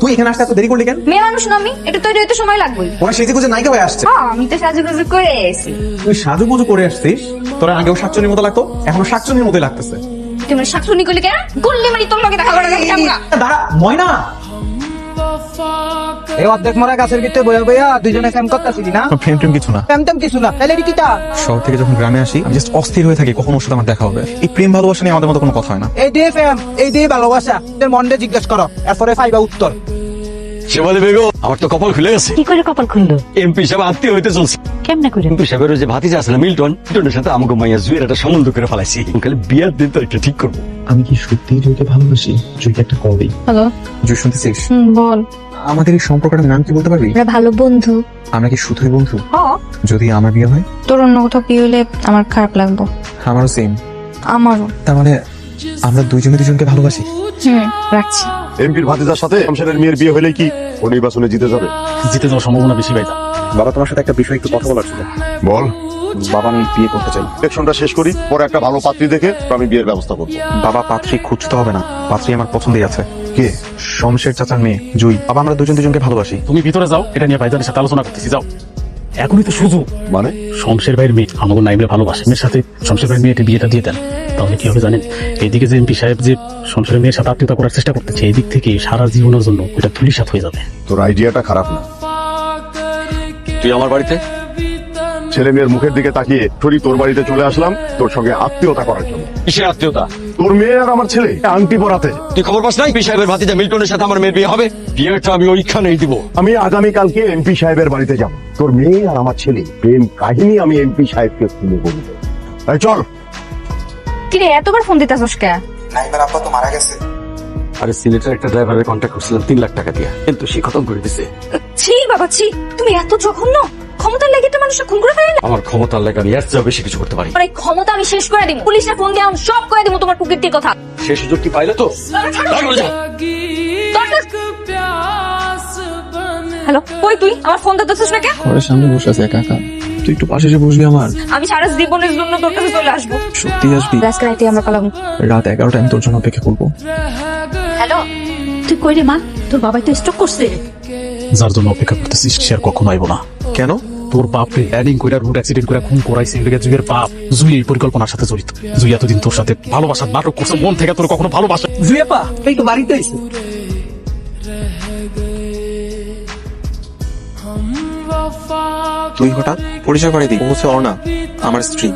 তুই এখানে আসতে এত দেরি করলি কেন? মেয়ে মানুষ না আমি, একটু তৈরি হতে সময় লাগবে। ওরা সেজে গুজে নায়িকা হয়ে আসছে। আমি তো সাজুগুজু করে এসেছি। তুই সাজুগুজু করে আসছিস, তোরা আগেও শাকচুনির মতো লাগতো, এখনো শাকচুনির মতোই লাগতেছে। তুমি শাকচুনি করলি কেন? করলি মানে তোর লগে দেখা করে যাবো না। দাঁড়া ময়না, এই অর্ধেক মরা গাছের ভিতরে বইয়া বইয়া দুইজনে ফ্যাম করতেছিলি না? প্রেম টেম কিছু না। ফ্যাম টেম কিছু না, তাহলে এটা কিটা? শহর থেকে যখন গ্রামে আসি আমি জাস্ট অস্থির হয়ে থাকি কখন ওর সাথে আমার দেখা হবে। এই প্রেম ভালোবাসা নিয়ে আমাদের মতো কোনো কথা হয় না। এই দিয়ে ফ্যাম, এই দিয়ে ভালোবাসা, তোর মনটা জিজ্ঞেস করো, এরপরে পাইবা উত্তর। শেফালি বেগম, আমার তো কপাল খুলে গেছে। কি করে কপাল খুললো? এমপি সাহেব আত্মীয় হইতে চলছে। কেমনে করে? এমপি সাহেবের ওই যে ভাতিজা আছে না মিল্টনের সাথে আমাকে মাইয়া জুয়ের একটা সম্বন্ধ করে ফেলাইছি। খালি বিয়ার দিন তো একটা ঠিক করবো। আমি কি সত্যি জুইকে ভালোবাসি? জুইকে একটা কল দিই। হ্যালো। জুই শুনতেছিস? বল। আমাদের এই সম্পর্কটার নাম কি বলতে পারবি? আমরা ভালো বন্ধু। আমরা কি শুধুই বন্ধু? হ্যাঁ। যদি আমার বিয়ে হয়? তোর অন্য কোথাও বিয়ে হলে আমার খারাপ লাগবে। আমারও সেম। আমারও। তার মানে আমরা দুইজনে দুজনকে ভালোবাসি। রাখছি। এমপির ভাতিজার সাথে শমশেরের মেয়ের বিয়ে হলে কি ও নির্বাচনে জিতে যাবে? জিতে যাওয়ার সম্ভাবনা বেশি ভাই। বাবা, তোমার সাথে একটা বিষয় একটু কথা বলার ছিল। বল। বাবা, আমি বিয়ে করতে চাই। ইলেকশনটা শেষ করি, পরে একটা ভালো পাত্রী দেখে আমি বিয়ের ব্যবস্থা করবো। বাবা, পাত্রী খুঁজতে হবে না, পাত্রী আমার পছন্দই আছে। কে? শমশের চাচার মেয়ে জুই। বাবা, আমরা দুজন দুজনকে ভালোবাসি। তুমি ভিতরে যাও, এটা নিয়ে ভাইজানের সাথে আলোচনা করতেছি। যাও, এখনই তো সুযোগ। মানে? শমশের ভাইয়ের মেয়ে আমাকে নাইমলে ভালোবাসে, মেয়ের সাথে শমশের ভাইয়ের মেয়েটা বিয়েটা দিয়ে দেন, তাহলে কি হবে জানেন? এইদিকে যে এমপি সাহেব যে শমশের মেয়ের সাথে আত্মীয়তা করার চেষ্টা করতেছে, এই দিক থেকে সারা জীবনের জন্য ওটা ধুলিসাৎ হয়ে যাবে। তোর আইডিয়াটা খারাপ না। তুই আমার বাড়িতে ছেলে মেয়ের মুখের দিকে তাকিয়ে তোরই তোর বাড়িতে চলে আসলাম তোর সঙ্গে আত্মীয়তা করার জন্য। কিসের আত্মীয়তা? তোর মেয়ে আর আমার ছেলে আংটি পরাতে। তুই খবর পাস নাই এমপি সাহেবের ভাতিজা মিল্টনের সাথে আমার মেয়ের বিয়ে হবে? বিয়েটা আমি ওইখানেই দিব। আমি আগামীকালকে এমপি সাহেবের বাড়িতে যাব। তোর মেয়ে আর আমার ছেলে প্রেম কাহিনী আমি এমপি সাহেবকে খুলে বলবো। এই চল। কিরে এতবার ফোন দিতাছস কে? নাইমার আব্বা তো মারা গেছে। আরে সিলেটের একটা ড্রাইভারের কন্ট্যাক্ট করছিলাম 3 লাখ টাকা দিয়ে, কিন্তু সে খতম করে দিছে। ছি বাবা ছি, তুমি এত জঘন্য। ক্ষমতার লেগে তো মানুষটা খুন করে ফেলে না। আমার ক্ষমতার লেগে আমি এর চেয়ে বেশি কিছু করতে পারি। এই ক্ষমতা আমি শেষ করে দিব। পুলিশে ফোন দিয়ে আমি সব করে দিব তোমার কুকীর্তির কথা। সে সুযোগ কি পাইলে তো? হ্যালো, কই তুই? আমার ফোন দিতেছিস না কেন? ঘরের সামনে বসে আছে একা একা। তুই একটু পাশে এসে বসবি আমার? আমি সারা জীবনের জন্য তোর কাছে চলে আসবো। সত্যি আসবি? আজকে রাতে আমরা পালাবো। রাত 11টায় আমি তোর জন্য অপেক্ষা করবো। হ্যালো, তুই কই রে মা? তোর বাবাই তো স্ট্রোক করছে। যার জন্য অপেক্ষা করতেছিস সে আর কখনো আইব না। কেন? তোর বাপরে প্ল্যানিং কইরা রোড অ্যাক্সিডেন্ট করে খুন করাইছে, এর জুইয়ের বাপ। জুই এই পরিকল্পনার সাথে জড়িত। জুই এতদিন তোর সাথে ভালোবাসার নাটক করছে, মন থেকে তোর কখনো ভালোবাসা। জুয়েপা, এই তো বাড়িতে আইছে। তুই হঠাৎ পরিচয় করে দিই। ও হচ্ছে অর্ণা, আমার স্ত্রী।